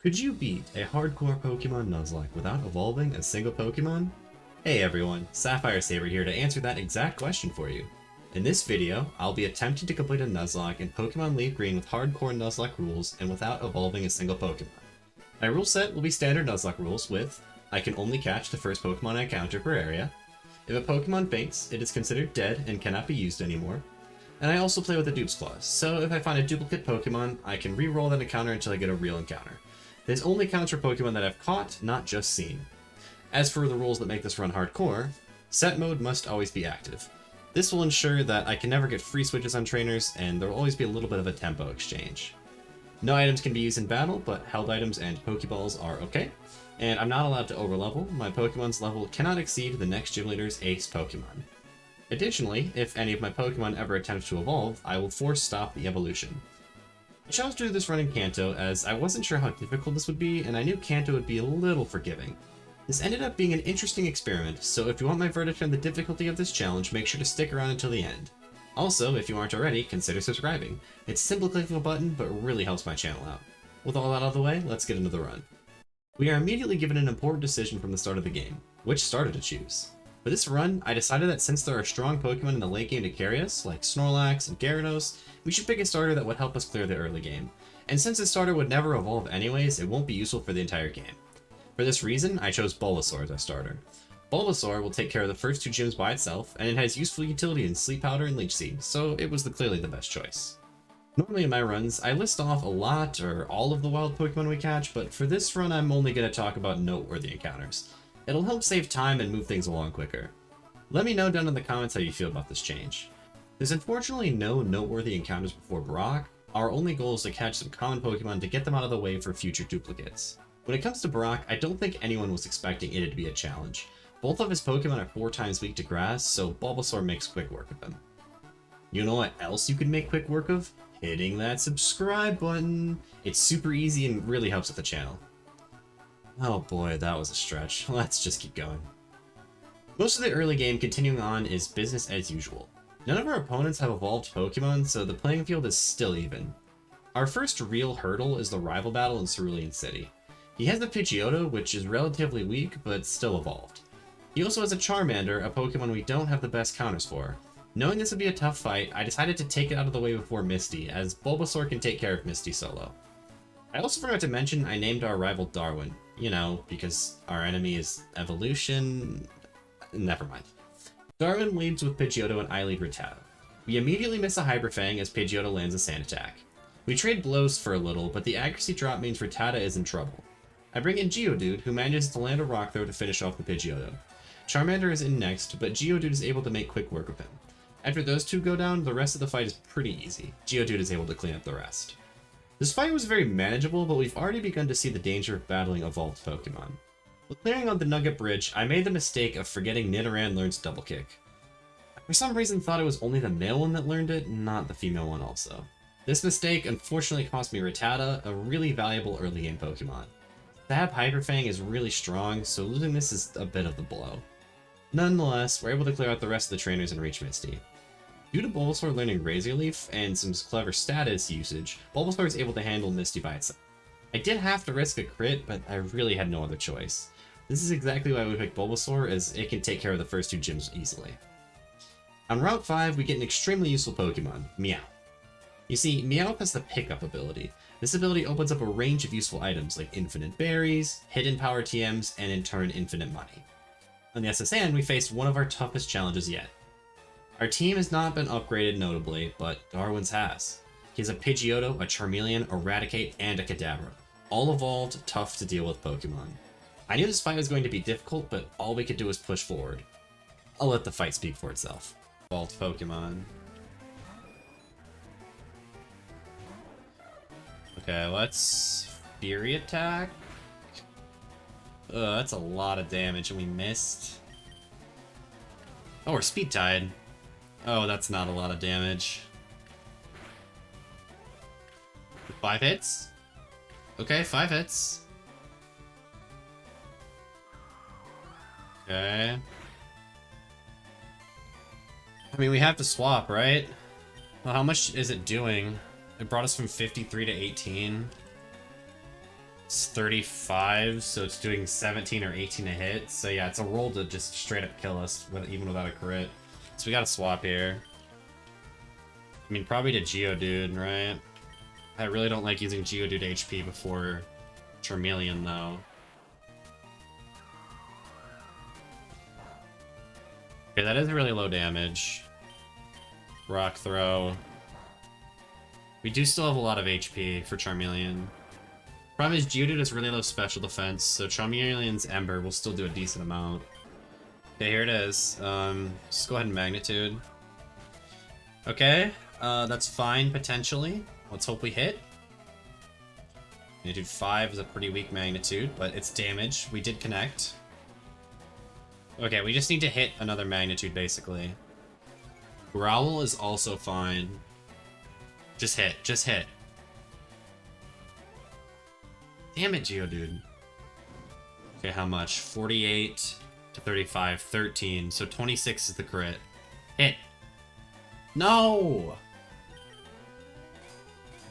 Could you beat a hardcore Pokemon Nuzlocke without evolving a single Pokemon? Hey everyone, SapphireSabre here to answer that exact question for you. In this video, I'll be attempting to complete a Nuzlocke in Pokemon Leaf Green with Hardcore Nuzlocke rules and without evolving a single Pokemon. My rule set will be standard Nuzlocke rules with, I can only catch the first Pokemon I encounter per area. If a Pokemon faints, it is considered dead and cannot be used anymore. And I also play with a dupes clause, so if I find a duplicate Pokemon, I can re-roll that encounter until I get a real encounter. This only counts for Pokemon that I've caught, not just seen. As for the rules that make this run hardcore, set mode must always be active. This will ensure that I can never get free switches on trainers, and there will always be a little bit of a tempo exchange. No items can be used in battle, but held items and Pokeballs are okay. And I'm not allowed to overlevel. My Pokemon's level cannot exceed the next gym leader's ace Pokemon. Additionally, if any of my Pokemon ever attempt to evolve, I will force stop the evolution. I chose to do this run in Kanto as I wasn't sure how difficult this would be, and I knew Kanto would be a little forgiving. This ended up being an interesting experiment, so if you want my verdict on the difficulty of this challenge, make sure to stick around until the end. Also, if you aren't already, consider subscribing. It's simple clicking a button, but really helps my channel out. With all that out of the way, let's get into the run. We are immediately given an important decision from the start of the game, which starter to choose. For this run, I decided that since there are strong Pokemon in the late game to carry us, like Snorlax and Gyarados, we should pick a starter that would help us clear the early game. And since this starter would never evolve anyways, it won't be useful for the entire game. For this reason, I chose Bulbasaur as our starter. Bulbasaur will take care of the first two gyms by itself, and it has useful utility in Sleep Powder and Leech Seed, so it was clearly the best choice. Normally in my runs, I list off a lot or all of the wild Pokemon we catch, but for this run I'm only going to talk about noteworthy encounters. It'll help save time and move things along quicker. Let me know down in the comments how you feel about this change. There's unfortunately no noteworthy encounters before Brock. Our only goal is to catch some common Pokemon to get them out of the way for future duplicates. When it comes to Brock, I don't think anyone was expecting it to be a challenge. Both of his Pokemon are 4 times weak to grass, so Bulbasaur makes quick work of him. You know what else you can make quick work of? Hitting that subscribe button! It's super easy and really helps with the channel. Oh boy, that was a stretch. Let's just keep going. Most of the early game continuing on is business as usual. None of our opponents have evolved Pokemon, so the playing field is still even. Our first real hurdle is the rival battle in Cerulean City. He has the Pidgeotto, which is relatively weak, but still evolved. He also has a Charmander, a Pokemon we don't have the best counters for. Knowing this would be a tough fight, I decided to take it out of the way before Misty, as Bulbasaur can take care of Misty solo. I also forgot to mention I named our rival Darwin. You know, because our enemy is evolution. Never mind. Darwin leads with Pidgeotto and I lead Rattata. We immediately miss a Hyper Fang as Pidgeotto lands a Sand Attack. We trade blows for a little, but the accuracy drop means Rattata is in trouble. I bring in Geodude, who manages to land a Rock Throw to finish off the Pidgeotto. Charmander is in next, but Geodude is able to make quick work of him. After those two go down, the rest of the fight is pretty easy. Geodude is able to clean up the rest. This fight was very manageable, but we've already begun to see the danger of battling evolved Pokemon. While clearing on the Nugget Bridge, I made the mistake of forgetting Nidoran learns Double Kick. I for some reason thought it was only the male one that learned it, not the female one also. This mistake unfortunately cost me Rattata, a really valuable early game Pokemon. Stab Hyper Fang is really strong, so losing this is a bit of the blow. Nonetheless, we're able to clear out the rest of the trainers and reach Misty. Due to Bulbasaur learning Razor Leaf and some clever status usage, Bulbasaur is able to handle Misty by itself. I did have to risk a crit, but I really had no other choice. This is exactly why we picked Bulbasaur, as it can take care of the first two gyms easily. On Route 5, we get an extremely useful Pokemon, Meowth. You see, Meowth has the Pickup ability. This ability opens up a range of useful items like infinite berries, hidden power TMs, and in turn infinite money. On the SSN, we faced one of our toughest challenges yet. Our team has not been upgraded notably, but Darwin's has. He has a Pidgeotto, a Charmeleon, Eradicate, and a Kadabra. All evolved, tough to deal with Pokemon. I knew this fight was going to be difficult, but all we could do was push forward. I'll let the fight speak for itself. Evolved Pokemon. Okay, let's Fury Attack. That's a lot of damage, and we missed. Oh, we're Speed Tied. Oh, that's not a lot of damage. 5 hits? Okay, 5 hits. Okay. I mean, we have to swap, right? Well, how much is it doing? It brought us from 53 to 18. It's 35, so it's doing 17 or 18 a hit. So yeah, it's a roll to just straight up kill us, even without a crit. So we gotta swap here. I mean, probably to Geodude, right? I really don't like using Geodude HP before Charmeleon, though. Okay, that is really low damage. Rock Throw. We do still have a lot of HP for Charmeleon. Problem is, Geodude has really low special defense, so Charmeleon's Ember will still do a decent amount. Okay, here it is. Just go ahead and Magnitude. Okay, that's fine, potentially. Let's hope we hit. Magnitude 5 is a pretty weak Magnitude, but it's damage. We did connect. Okay, we just need to hit another Magnitude, basically. Growl is also fine. Just hit, just hit. Damn it, Geodude. Okay, how much? 48 to 35, 13. So 26 is the crit. Hit. No!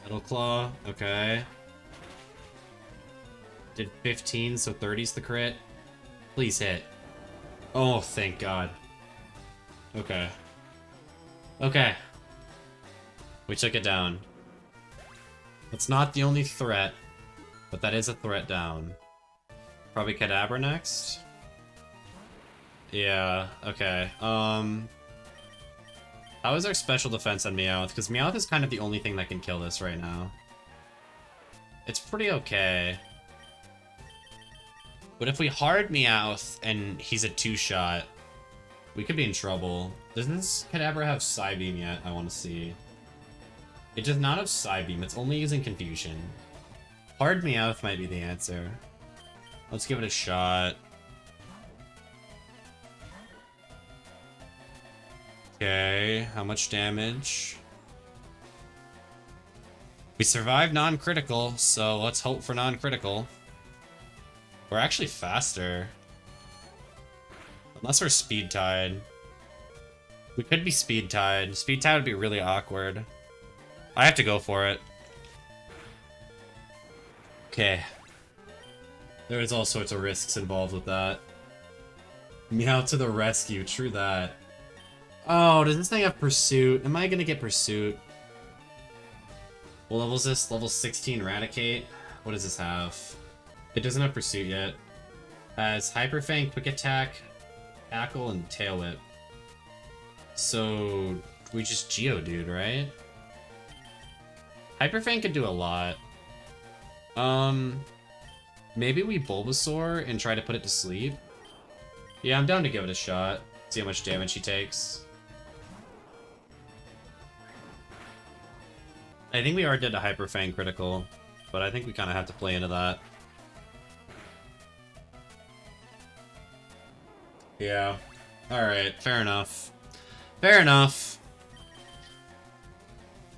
Metal Claw, okay. Did 15, so 30's the crit. Please hit. Oh, thank God. Okay. Okay. We took it down. It's not the only threat, but that is a threat down. Probably Kadabra next? Yeah, okay. How is our special defense on Meowth? Because Meowth is kind of the only thing that can kill this right now. It's pretty okay. But if we hard Meowth and he's a 2-shot, we could be in trouble. Doesn't this Kadabra have Psybeam yet? I want to see. It does not have Psybeam, it's only using Confusion. Hard Meowth might be the answer. Let's give it a shot. Okay, how much damage? We survived non-critical, so let's hope for non-critical. We're actually faster. Unless we're speed tied. We could be speed tied. Speed tied would be really awkward. I have to go for it. Okay. There is all sorts of risks involved with that. Meow to the rescue, true that. Oh, does this thing have Pursuit? Am I gonna get Pursuit? What level is this? Level 16 Eradicate? What does this have? It doesn't have Pursuit yet. Has Hyper Fang, Quick Attack, Tackle, and Tail Whip. So we just Geodude, right? Hyper Fang could do a lot. Maybe we Bulbasaur and try to put it to sleep. Yeah, I'm down to give it a shot. See how much damage he takes. I think we already did a Hyper Fang critical, but I think we kind of have to play into that. Yeah. Alright, fair enough. Fair enough.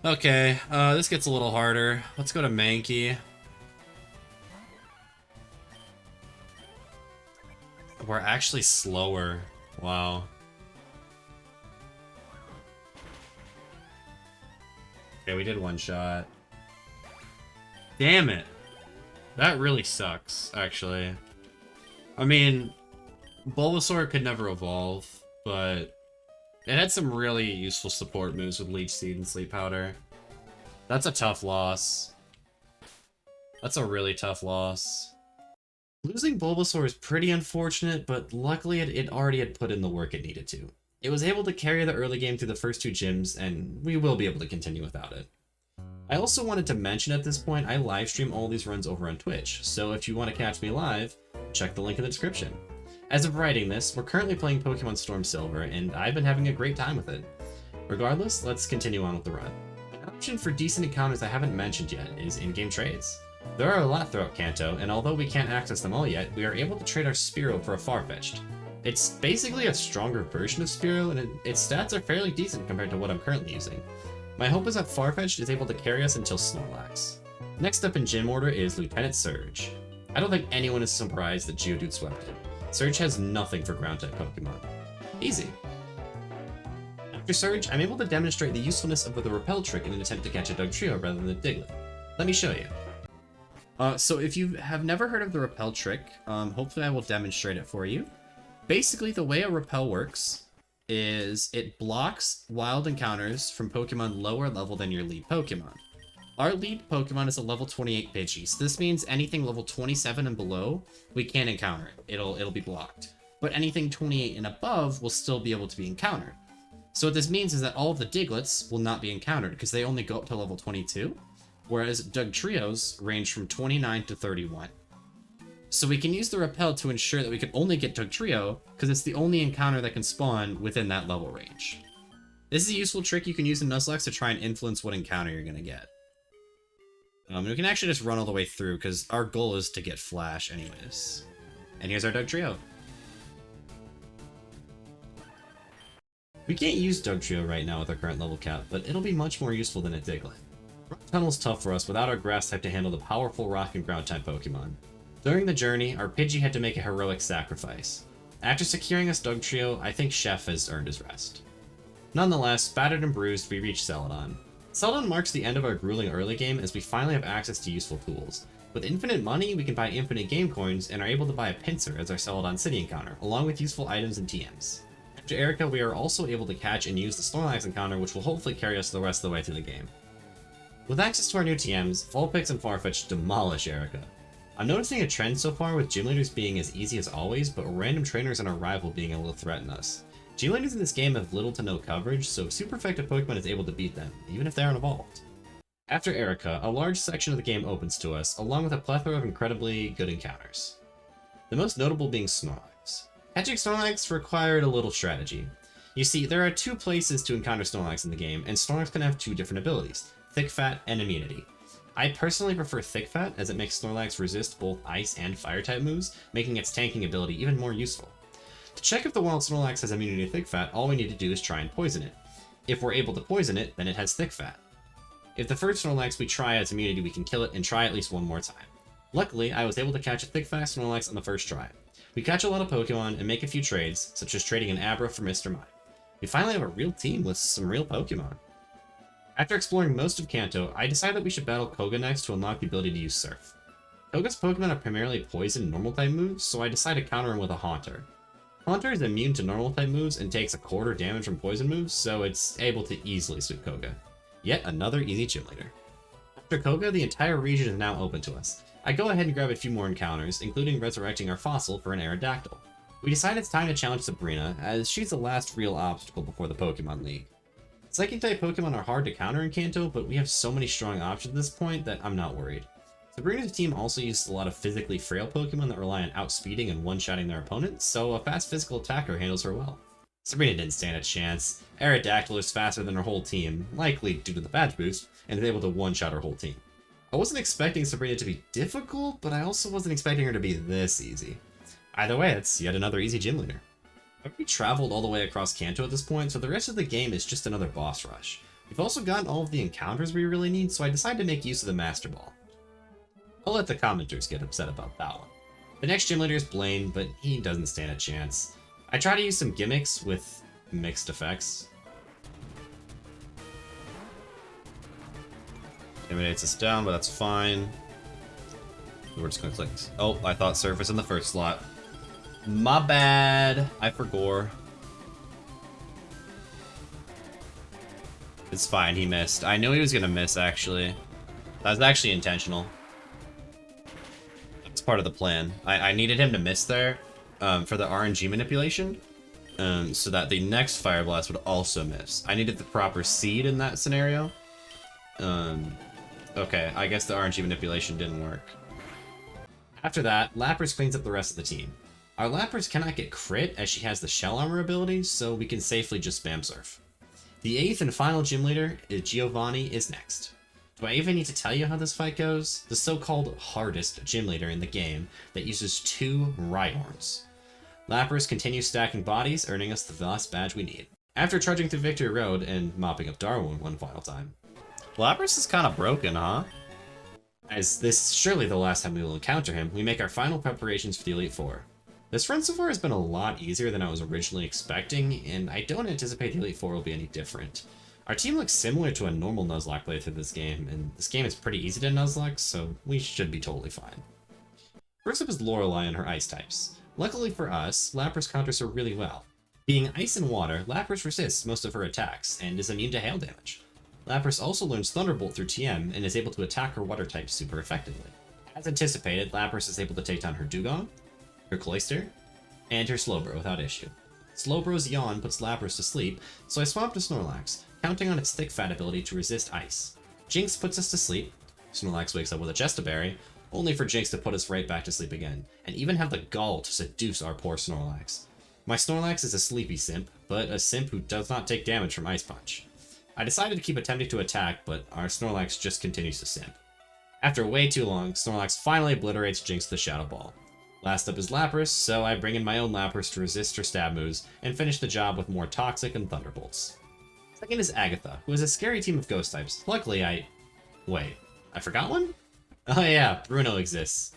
Okay, this gets a little harder. Let's go to Mankey. We're actually slower. Wow. Okay, we did one shot. Damn it. That really sucks, actually. I mean, Bulbasaur could never evolve, but it had some really useful support moves with Leech Seed and Sleep Powder. That's a tough loss. That's a really tough loss. Losing Bulbasaur is pretty unfortunate, but luckily it already had put in the work it needed to. It was able to carry the early game through the first 2 gyms, and we will be able to continue without it. I also wanted to mention at this point, I livestream all these runs over on Twitch, so if you want to catch me live, check the link in the description. As of writing this, we're currently playing Pokemon Storm Silver, and I've been having a great time with it. Regardless, let's continue on with the run. An option for decent encounters I haven't mentioned yet is in-game trades. There are a lot throughout Kanto, and although we can't access them all yet, we are able to trade our Spearow for a Farfetch'd. It's basically a stronger version of Spearow, and its stats are fairly decent compared to what I'm currently using. My hope is that Farfetch'd is able to carry us until Snorlax. Next up in gym order is Lieutenant Surge. I don't think anyone is surprised that Geodude swept it. Surge has nothing for ground-type Pokemon. Easy. After Surge, I'm able to demonstrate the usefulness of the Repel trick in an attempt to catch a Dugtrio rather than a Diglett. Let me show you. So if you have never heard of the repel trick, hopefully I will demonstrate it for you. Basically, the way a repel works is it blocks wild encounters from Pokemon lower level than your lead Pokemon. Our lead Pokemon is a level 28 Pidgey, so this means anything level 27 and below, we can't encounter it. It'll be blocked. But anything 28 and above will still be able to be encountered. So what this means is that all of the Digletts will not be encountered because they only go up to level 22, whereas Dugtrios range from 29 to 31. So we can use the repel to ensure that we can only get Dugtrio because it's the only encounter that can spawn within that level range. This is a useful trick you can use in Nuzlocke to try and influence what encounter you're going to get. We can actually just run all the way through because our goal is to get Flash anyways. And here's our Dugtrio. We can't use Dugtrio right now with our current level cap, but it'll be much more useful than a Diglett. Rock Tunnel's tough for us without our Grass type to handle the powerful Rock and Ground type Pokemon. During the journey, our Pidgey had to make a heroic sacrifice. After securing us Dugtrio, I think Chef has earned his rest. Nonetheless, battered and bruised, we reach Celadon. Celadon marks the end of our grueling early game as we finally have access to useful tools. With infinite money, we can buy infinite game coins and are able to buy a Pinsir as our Celadon City encounter, along with useful items and TMs. After Erica, we are also able to catch and use the Snorlax encounter, which will hopefully carry us the rest of the way through the game. With access to our new TMs, Vulpix and Farfetch'd demolish Erica. I'm noticing a trend so far with gym leaders being as easy as always, but random trainers and our rival being able to threaten us. Gym leaders in this game have little to no coverage, so super effective Pokemon is able to beat them, even if they aren't evolved. After Erica, a large section of the game opens to us, along with a plethora of incredibly good encounters. The most notable being Snorlax. Catching Snorlax required a little strategy. You see, there are two places to encounter Snorlax in the game, and Snorlax can have two different abilities, Thick Fat and Immunity. I personally prefer Thick Fat, as it makes Snorlax resist both Ice and Fire-type moves, making its tanking ability even more useful. To check if the wild Snorlax has immunity to Thick Fat, all we need to do is try and poison it. If we're able to poison it, then it has Thick Fat. If the first Snorlax we try has immunity, we can kill it and try at least one more time. Luckily, I was able to catch a Thick Fat Snorlax on the first try. We catch a lot of Pokemon and make a few trades, such as trading an Abra for Mr. Mime. We finally have a real team with some real Pokemon. After exploring most of Kanto, I decided that we should battle Koga next to unlock the ability to use Surf. Koga's Pokemon are primarily poison and normal-type moves, so I decided to counter him with a Haunter. Haunter is immune to normal-type moves and takes a quarter damage from poison moves, so it's able to easily sweep Koga. Yet another easy gym leader. After Koga, the entire region is now open to us. I go ahead and grab a few more encounters, including resurrecting our fossil for an Aerodactyl. We decide it's time to challenge Sabrina, as she's the last real obstacle before the Pokemon League. Psychic-type Pokemon are hard to counter in Kanto, but we have so many strong options at this point that I'm not worried. Sabrina's team also uses a lot of physically frail Pokemon that rely on outspeeding and one-shotting their opponents, so a fast physical attacker handles her well. Sabrina didn't stand a chance. Aerodactyl is faster than her whole team, likely due to the badge boost, and is able to one-shot her whole team. I wasn't expecting Sabrina to be difficult, but I also wasn't expecting her to be this easy. Either way, it's yet another easy gym leader. I've already traveled all the way across Kanto at this point, so the rest of the game is just another boss rush. We've also gotten all of the encounters we really need, so I decided to make use of the Master Ball. I'll let the commenters get upset about that one. The next gym leader is Blaine, but he doesn't stand a chance. I try to use some gimmicks with mixed effects. Intimidates us down, but that's fine. We're just gonna click. Oh, I thought Surface in the first slot. My bad. I forgot. It's fine, he missed. I knew he was gonna miss, actually. That was actually intentional. That's part of the plan. I needed him to miss there for the RNG manipulation, so that the next Fire Blast would also miss. I needed the proper seed in that scenario. Okay, I guess the RNG manipulation didn't work. After that, Lapras cleans up the rest of the team. Our Lapras cannot get crit as she has the Shell Armor ability, so we can safely just spam Surf. The 8th and final gym leader, Giovanni, is next. Do I even need to tell you how this fight goes? The so-called hardest gym leader in the game that uses 2 Rhyhorns. Lapras continues stacking bodies, earning us the last badge we need. After trudging through Victory Road and mopping up Darwin one final time. Lapras is kind of broken, huh? As this is surely the last time we will encounter him, we make our final preparations for the Elite Four. This run so far has been a lot easier than I was originally expecting, and I don't anticipate the Elite Four will be any different. Our team looks similar to a normal Nuzlocke playthrough this game, and this game is pretty easy to Nuzlocke, so we should be totally fine. First up is Lorelei and her ice types. Luckily for us, Lapras counters her really well. Being ice and water, Lapras resists most of her attacks, and is immune to hail damage. Lapras also learns Thunderbolt through TM, and is able to attack her water types super effectively. As anticipated, Lapras is able to take down her Dugong, her Cloyster, and her Slowbro without issue. Slowbro's Yawn puts Lapras to sleep, so I swapped to Snorlax, counting on its thick fat ability to resist ice. Jinx puts us to sleep, Snorlax wakes up with a Chestaberry, only for Jinx to put us right back to sleep again, and even have the gall to seduce our poor Snorlax. My Snorlax is a sleepy simp, but a simp who does not take damage from Ice Punch. I decided to keep attempting to attack, but our Snorlax just continues to simp. After way too long, Snorlax finally obliterates Jinx with the Shadow Ball. Last up is Lapras, so I bring in my own Lapras to resist her stab moves, and finish the job with more Toxic and Thunderbolts. Second is Agatha, who has a scary team of ghost types. Luckily, Wait, I forgot one? Oh yeah, Bruno exists.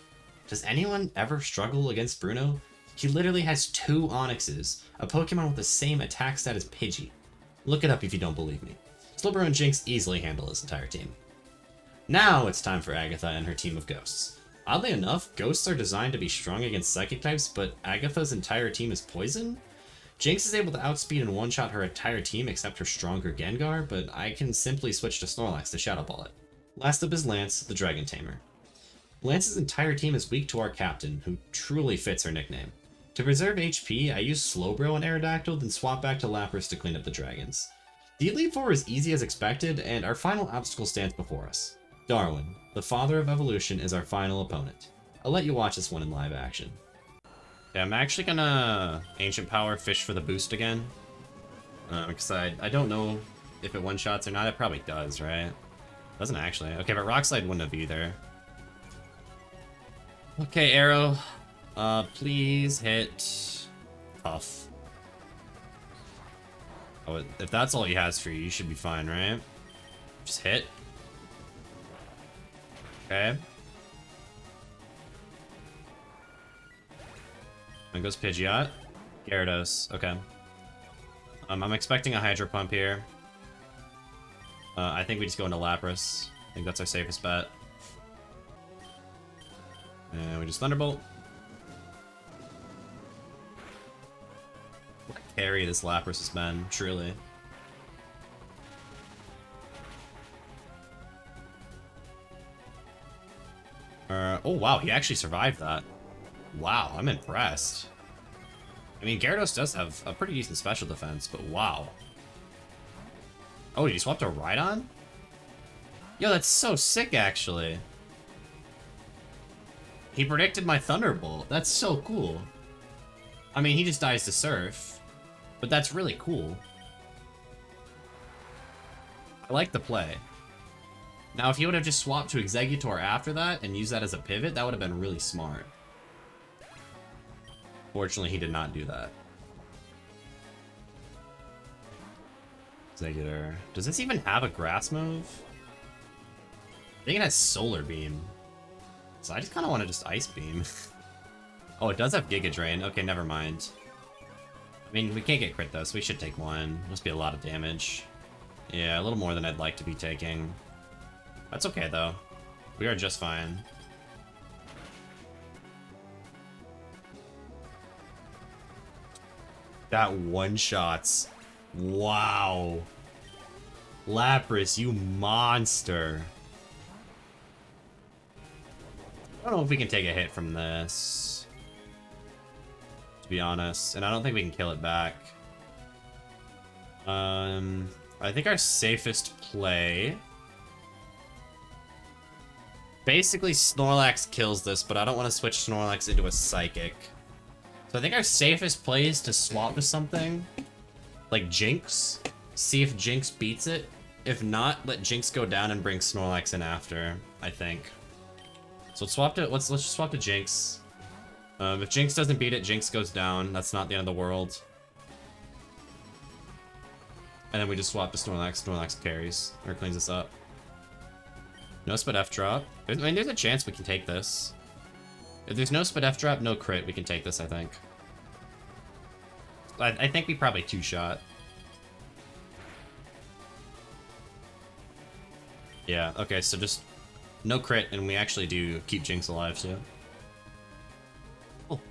Does anyone ever struggle against Bruno? He literally has 2 Onyxes, a Pokemon with the same attack stat as Pidgey. Look it up if you don't believe me. Slowbro and Jinx easily handle his entire team. Now it's time for Agatha and her team of ghosts. Oddly enough, ghosts are designed to be strong against psychic types, but Agatha's entire team is poison? Jinx is able to outspeed and one-shot her entire team except her stronger Gengar, but I can simply switch to Snorlax to Shadow Ball it. Last up is Lance, the Dragon Tamer. Lance's entire team is weak to our captain, who truly fits her nickname. To preserve HP, I use Slowbro and Aerodactyl, then swap back to Lapras to clean up the dragons. The Elite Four is easy as expected, and our final obstacle stands before us. Darwin, the father of evolution, is our final opponent. I'll let you watch this one in live action. Yeah, I'm actually gonna Ancient Power fish for the boost again. Because I don't know if it one-shots or not. It probably does, right? Doesn't actually. Okay, but Rock Slide wouldn't have either. Okay, Arrow. Please hit Puff. Oh, if that's all he has for you, you should be fine, right? Just hit. Okay. There goes Pidgeot. Gyarados. Okay. I'm expecting a Hydro Pump here. I think we just go into Lapras. I think that's our safest bet. And we just Thunderbolt. What a carry this Lapras has been, truly. Oh wow, he actually survived that. Wow, I'm impressed. I mean, Gyarados does have a pretty decent special defense, but wow. Oh, did he swap to Rhydon? Yo, that's so sick, actually. He predicted my Thunderbolt. That's so cool. I mean, he just dies to Surf, but that's really cool. I like the play. Now, if he would have just swapped to Exeggutor after that and used that as a pivot, that would have been really smart. Fortunately, he did not do that. Exeggutor. Does this even have a grass move? I think it has Solar Beam. So I just kind of want to just Ice Beam. Oh, it does have Giga Drain. Okay, never mind. I mean, we can't get crit though, so we should take one. Must be a lot of damage. Yeah, a little more than I'd like to be taking. That's okay though. We are just fine. That one-shots. Wow. Lapras, you monster. I don't know if we can take a hit from this, to be honest, and I don't think we can kill it back. I think our safest play... Basically, Snorlax kills this, but I don't want to switch Snorlax into a Psychic. So I think our safest play is to swap to something like Jinx, see if Jinx beats it. If not, let Jinx go down and bring Snorlax in after, I think. So let's swap to let's just swap to Jinx. If Jinx doesn't beat it, Jinx goes down. That's not the end of the world. And then we just swap to Snorlax. Snorlax carries or cleans us up. No Spit F drop. I mean, there's a chance we can take this. If there's no Spit F drop, no crit, we can take this, I think. I think we probably two-shot. Yeah, okay, so just no crit, and we actually do keep Jinx alive, too. Cool.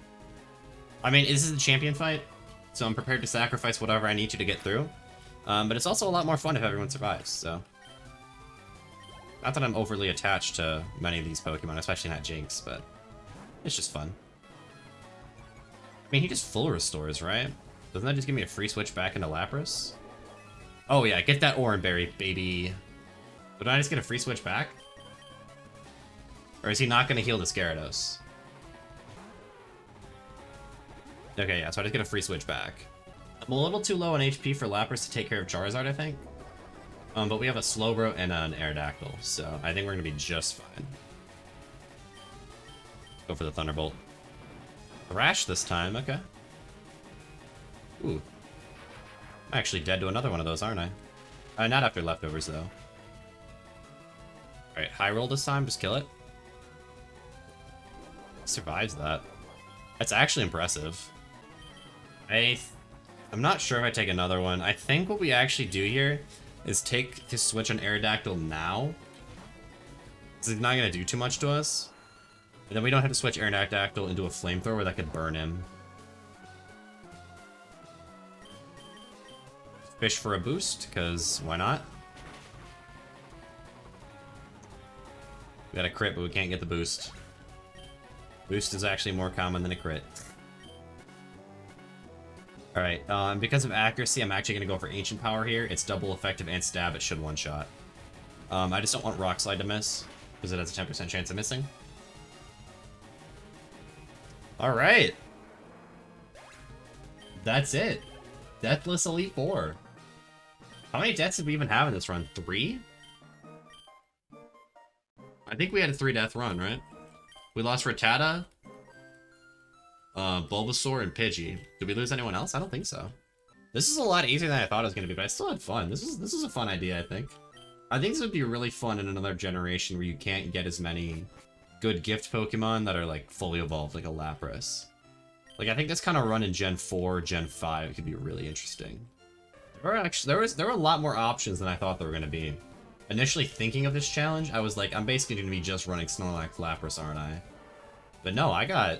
I mean, this is a champion fight, so I'm prepared to sacrifice whatever I need to get through. But it's also a lot more fun if everyone survives, so... Not that I'm overly attached to many of these Pokemon, especially not Jinx, but it's just fun. I mean, he just full restores, right? Doesn't that just give me a free switch back into Lapras? Oh yeah, get that Oran Berry, baby. But don't I just get a free switch back? Or is he not going to heal the Gyarados? Okay, yeah, so I just get a free switch back. I'm a little too low on HP for Lapras to take care of Charizard, I think. But we have a Slowbro and an Aerodactyl, so I think we're going to be just fine. Go for the Thunderbolt. Thrash this time, okay. Ooh. I'm actually dead to another one of those, aren't I? Not after leftovers, though. Alright, high roll this time, just kill it. Survives that. That's actually impressive. I'm not sure if I take another one. I think what we actually do here is take this switch on Aerodactyl now. It's not going to do too much to us. And then we don't have to switch Aerodactyl into a flamethrower that could burn him. Fish for a boost, because why not? We got a crit, but we can't get the boost. Boost is actually more common than a crit. Alright, because of accuracy, I'm actually going to go for Ancient Power here. It's double effective and stab, it should one-shot. I just don't want Rock Slide to miss, because it has a 10% chance of missing. Alright! That's it. Deathless Elite Four. How many deaths did we even have in this run? 3? I think we had a 3-death run, right? We lost Rattata, Bulbasaur, and Pidgey. Did we lose anyone else? I don't think so. This is a lot easier than I thought it was going to be, but I still had fun. This is a fun idea, I think. I think this would be really fun in another generation where you can't get as many good gift Pokemon that are, like, fully evolved, like a Lapras. Like, I think this kind of run in Gen 4, Gen 5 could be really interesting. There were a lot more options than I thought there were going to be. Initially thinking of this challenge, I was like, I'm basically going to be just running Snorlax, Lapras, aren't I? But no, I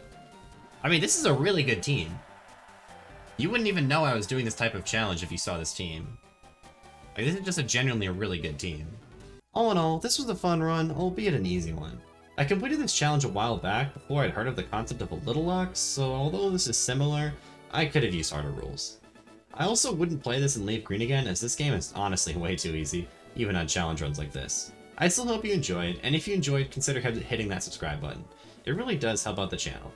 mean, this is a really good team. You wouldn't even know I was doing this type of challenge if you saw this team. Like, this is just genuinely a really good team. All in all, this was a fun run, albeit an easy one. I completed this challenge a while back before I'd heard of the concept of a Little Locks, so although this is similar, I could have used harder rules. I also wouldn't play this in Leaf Green again, as this game is honestly way too easy, even on challenge runs like this. I still hope you enjoyed, and if you enjoyed, consider hitting that subscribe button. It really does help out the channel.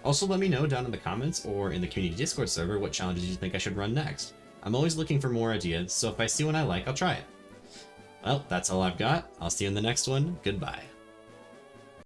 Also, let me know down in the comments or in the community Discord server what challenges you think I should run next. I'm always looking for more ideas, so if I see one I like, I'll try it. Well, that's all I've got. I'll see you in the next one. Goodbye.